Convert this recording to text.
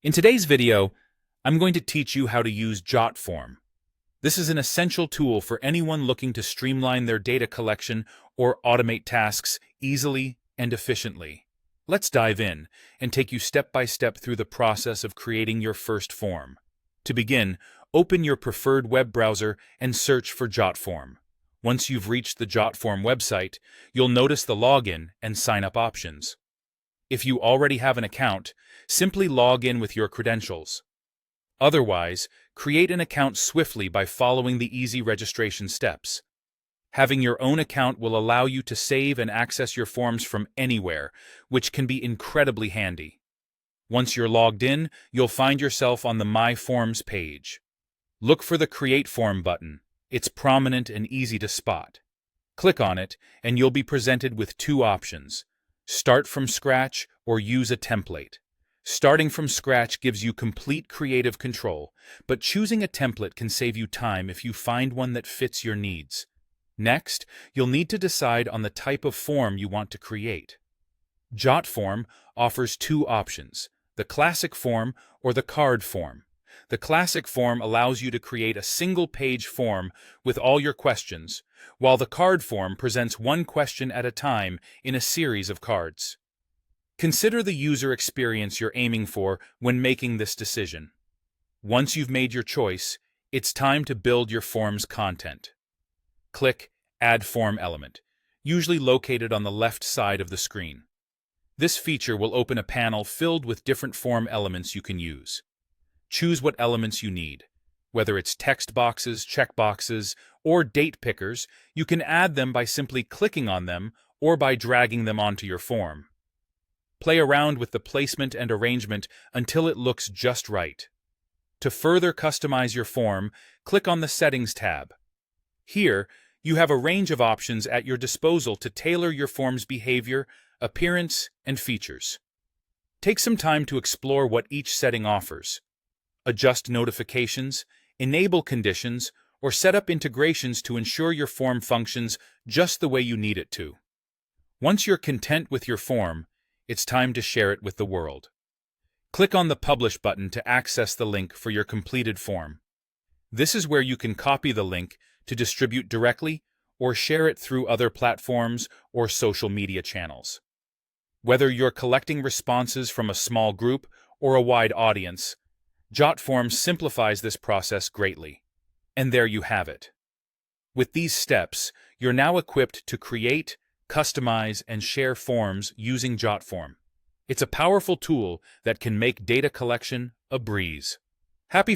In today's video, I'm going to teach you how to use Jotform. This is an essential tool for anyone looking to streamline their data collection or automate tasks easily and efficiently. Let's dive in and take you step by step through the process of creating your first form. To begin, open your preferred web browser and search for Jotform. Once you've reached the Jotform website, you'll notice the login and sign up options. If you already have an account, simply log in with your credentials. Otherwise, create an account swiftly by following the easy registration steps. Having your own account will allow you to save and access your forms from anywhere, which can be incredibly handy. Once you're logged in, you'll find yourself on the My Forms page. Look for the Create Form button. It's prominent and easy to spot. Click on it, and you'll be presented with two options: start from scratch or use a template. Starting from scratch gives you complete creative control, but choosing a template can save you time if you find one that fits your needs. Next, you'll need to decide on the type of form you want to create. Jotform offers two options: the classic form or the card form. The classic form allows you to create a single-page form with all your questions, while the card form presents one question at a time in a series of cards. Consider the user experience you're aiming for when making this decision. Once you've made your choice, it's time to build your form's content. Click Add Form Element, usually located on the left side of the screen. This feature will open a panel filled with different form elements you can use. Choose what elements you need. Whether it's text boxes, checkboxes, or date pickers, you can add them by simply clicking on them or by dragging them onto your form. Play around with the placement and arrangement until it looks just right. To further customize your form, click on the Settings tab. Here, you have a range of options at your disposal to tailor your form's behavior, appearance, and features. Take some time to explore what each setting offers. Adjust notifications, enable conditions, or set up integrations to ensure your form functions just the way you need it to. Once you're content with your form, it's time to share it with the world. Click on the Publish button to access the link for your completed form. This is where you can copy the link to distribute directly or share it through other platforms or social media channels. Whether you're collecting responses from a small group or a wide audience, Jotform simplifies this process greatly. And there you have it. With these steps, you're now equipped to create, customize, and share forms using Jotform. It's a powerful tool that can make data collection a breeze. Happy